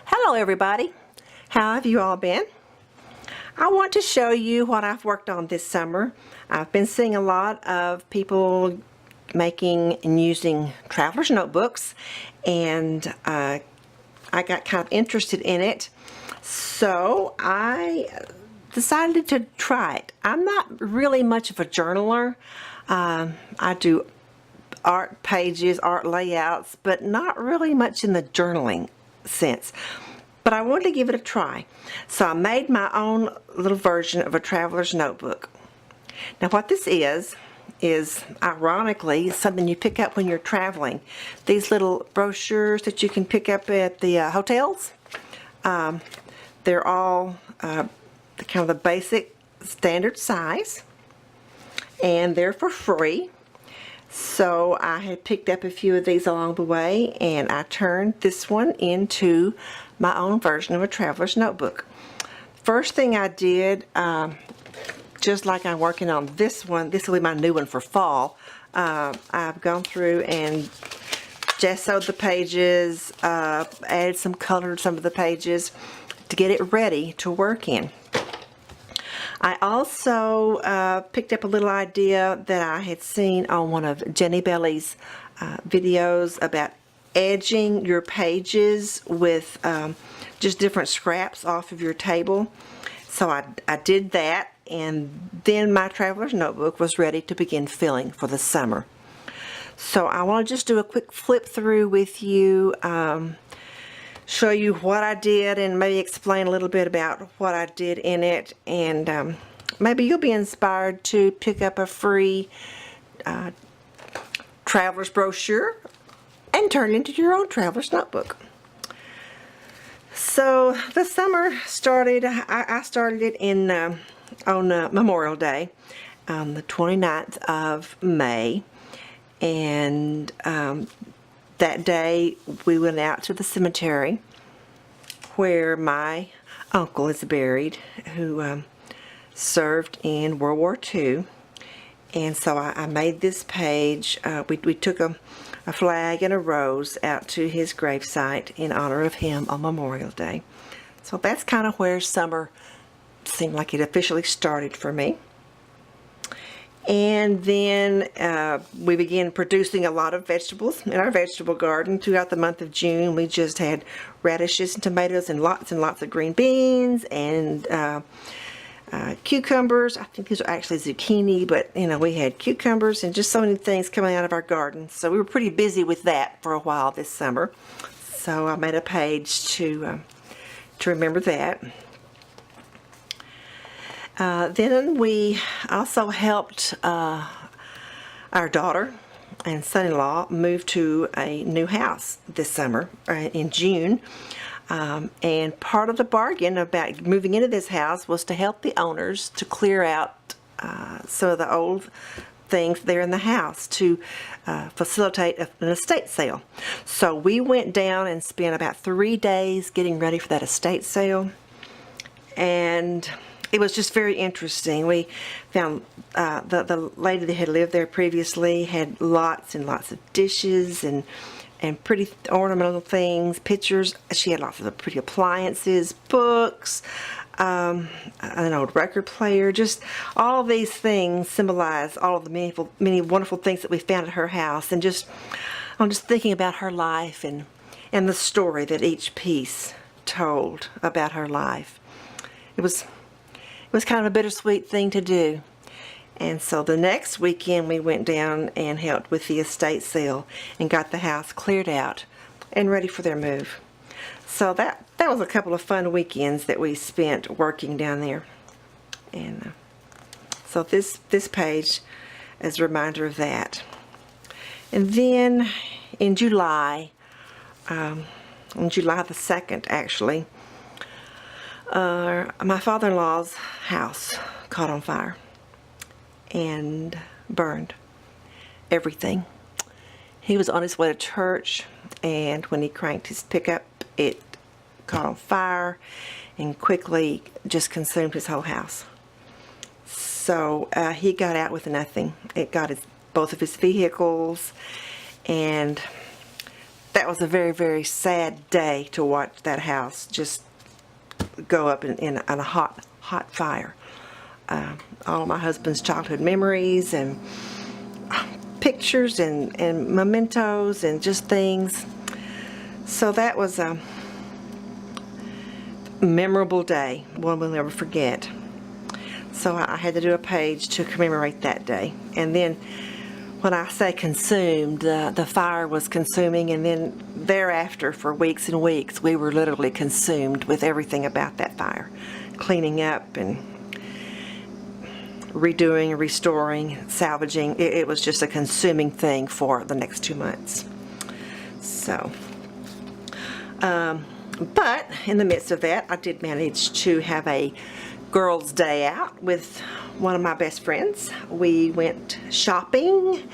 Hello everybody, how have you all been? I want to show you what I've worked on this summer. I've been seeing a lot of people making and using traveler's notebooks, and I got kind of interested in it, so I decided to try it. I'm not really much of a journaler. I do art pages, art layouts, but not really much in the journaling sense. But I wanted to give it a try. So I made my own little version of a traveler's notebook. Now what this is ironically something you pick up when you're traveling. These little brochures that you can pick up at the hotels. They're all kind of the basic standard size, and they're for free. So I had picked up a few of these along the way, and I turned this one into my own version of a traveler's notebook. First thing I did, just like I'm working on this one, this will be my new one for fall. I've gone through and gessoed the pages, added some color to some of the pages to get it ready to work in. I also picked up a little idea that I had seen on one of Jenny Belly's videos about edging your pages with just different scraps off of your table. So I did that, and then my traveler's notebook was ready to begin filling for the summer. So I want to just do a quick flip through with you, show you what I did, and maybe explain a little bit about what I did in it, and maybe you'll be inspired to pick up a free traveler's brochure and turn it into your own traveler's notebook. So the summer started, I started it on Memorial Day, on the 29th of May, and that day we went out to the cemetery where my uncle is buried, who served in World War II. And so I made this page. We took a flag and a rose out to his gravesite in honor of him on Memorial Day. So that's kind of where summer seemed like it officially started for me. And then we began producing a lot of vegetables in our vegetable garden. Throughout the month of June, we just had radishes and tomatoes and lots of green beans and cucumbers. I think these are actually zucchini, but you know, we had cucumbers and just so many things coming out of our garden. So we were pretty busy with that for a while this summer. So I made a page to remember that. Then we also helped our daughter and son-in-law move to a new house this summer, in June. And part of the bargain about moving into this house was to help the owners to clear out some of the old things there in the house to facilitate an estate sale. So we went down and spent about 3 days getting ready for that estate sale, and it was just very interesting. We found the lady that had lived there previously had lots and lots of dishes and pretty ornamental things, pictures. She had lots of pretty appliances, books, an old record player. Just all of these things symbolize all of the many wonderful things that we found at her house. And I'm just thinking about her life and the story that each piece told about her life. It was kind of a bittersweet thing to do. And so the next weekend we went down and helped with the estate sale and got the house cleared out and ready for their move. So that was a couple of fun weekends that we spent working down there. And so this page is a reminder of that. And then in July, on July the 2nd actually, my father-in-law's house caught on fire and burned everything. He was on his way to church, and when he cranked his pickup, it caught on fire and quickly just consumed his whole house. So he got out with nothing. It got both of his vehicles, and that was a very, very sad day to watch that house just go up in a hot fire. All of my husband's childhood memories and pictures and mementos and just things. So that was a memorable day, one we'll never forget. So I had to do a page to commemorate that day. And then when I say consumed, the fire was consuming, and then thereafter for weeks and weeks we were literally consumed with everything about that fire. Cleaning up and redoing, restoring, salvaging. It was just a consuming thing for the next 2 months. So, but in the midst of that, I did manage to have a girls' day out with one of my best friends. We went shopping,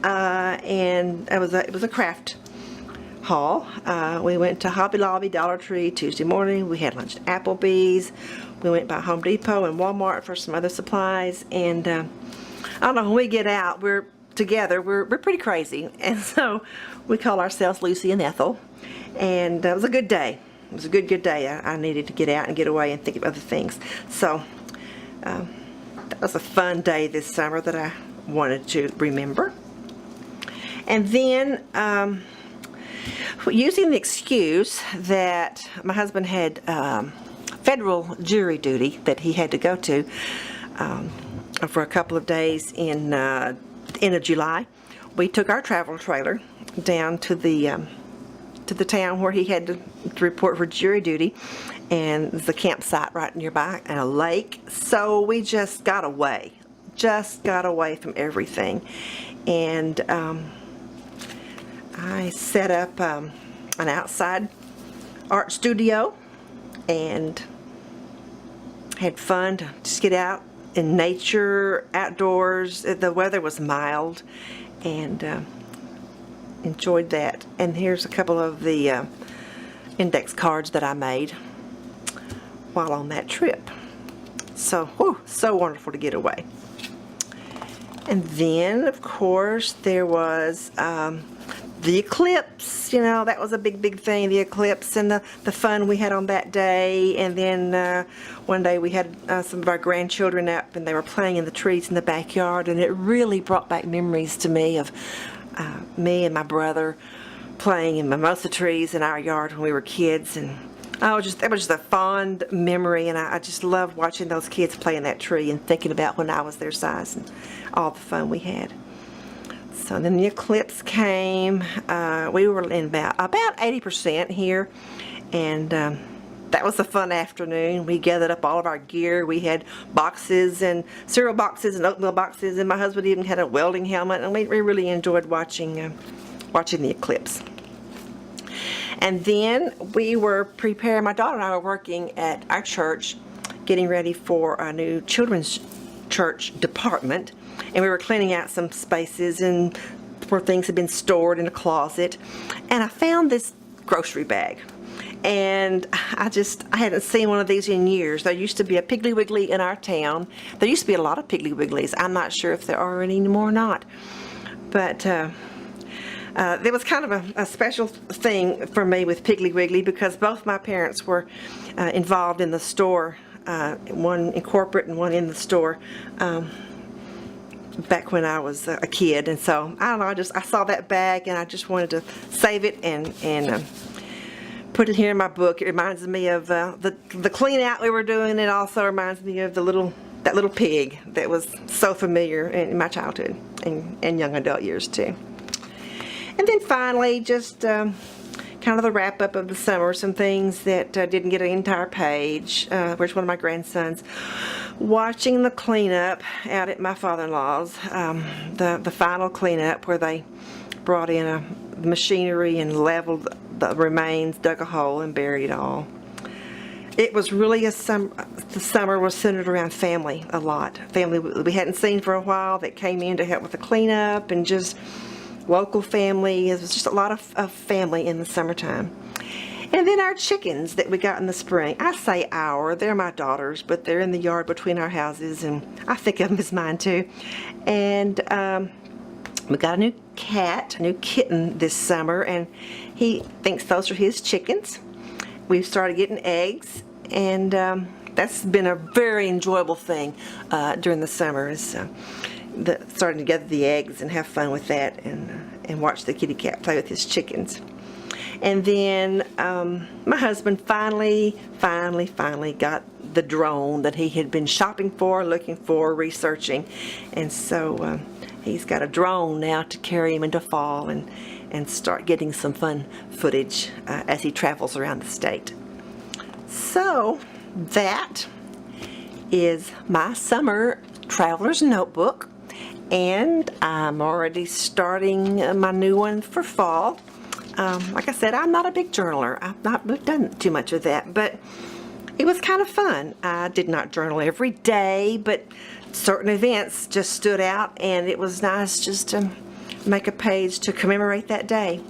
and it was a craft haul. We went to Hobby Lobby, Dollar Tree Tuesday morning. We had lunch at Applebee's. We went by Home Depot and Walmart for some other supplies. And I don't know, when we get out, we're together. We're pretty crazy, and so we call ourselves Lucy and Ethel. And it was a good day. It was a good day. I needed to get out and get away and think of other things. So that was a fun day this summer that I wanted to remember. And then using the excuse that my husband had federal jury duty that he had to go to for a couple of days in the end of July, we took our travel trailer down to the town where he had to report for jury duty, and there's a campsite right nearby and a lake. So we just got away from everything. And I set up an outside art studio and had fun to just get out in nature, outdoors. The weather was mild, and enjoyed that. And here's a couple of the index cards that I made while on that trip. So, whew, so wonderful to get away. And then, of course, there was the eclipse. You know, that was a big thing, the eclipse, and the fun we had on that day. And then one day we had some of our grandchildren up, and they were playing in the trees in the backyard, and it really brought back memories to me of me and my brother playing in mimosa trees in our yard when we were kids. And that was just a fond memory, and I just loved watching those kids play in that tree and thinking about when I was their size and all the fun we had. So then the eclipse came. We were in about 80% here, and that was a fun afternoon. We gathered up all of our gear. We had boxes and cereal boxes and oatmeal boxes, and my husband even had a welding helmet, and we really enjoyed watching the eclipse. And then we were preparing, my daughter and I were working at our church, getting ready for a new children's church department, and we were cleaning out some spaces and where things had been stored in a closet, and I found this grocery bag. And I hadn't seen one of these in years. There used to be a Piggly Wiggly in our town. There used to be a lot of Piggly Wigglies. I'm not sure if there are any anymore or not. But there was kind of a special thing for me with Piggly Wiggly, because both my parents were involved in the store, one in corporate and one in the store, back when I was a kid. And so, I don't know, I saw that bag and I just wanted to save it and put it here in my book. It reminds me of the clean out we were doing. It also reminds me of that little pig that was so familiar in my childhood and young adult years too. And then finally, just kind of the wrap up of the summer, some things that didn't get an entire page. Where's one of my grandsons watching the cleanup out at my father-in-law's, the final cleanup where they brought in a machinery and leveled the remains, dug a hole and buried it all. It was really the summer was centered around family a lot. Family we hadn't seen for a while that came in to help with the cleanup, and just local family. It was just a lot of family in the summertime. And then our chickens that we got in the spring. I say they're my daughters, but they're in the yard between our houses, and I think of them as mine too. And We got a new cat, a new kitten this summer, and he thinks those are his chickens. We've started getting eggs, and that's been a very enjoyable thing during the summer, is starting to gather the eggs and have fun with that, and watch the kitty cat play with his chickens. And then my husband finally got the drone that he had been shopping for, looking for, researching, and so he's got a drone now to carry him into fall and start getting some fun footage as he travels around the state. So that is my summer traveler's notebook, and I'm already starting my new one for fall. Like I said, I'm not a big journaler. I've not done too much of that, but it was kind of fun. I did not journal every day, but certain events just stood out, and it was nice just to make a page to commemorate that day.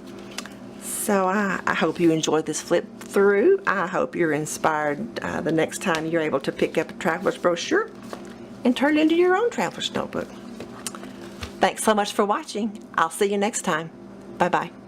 So I hope you enjoyed this flip through. I hope you're inspired the next time you're able to pick up a traveler's brochure and turn it into your own traveler's notebook. Thanks so much for watching. I'll see you next time. Bye-bye.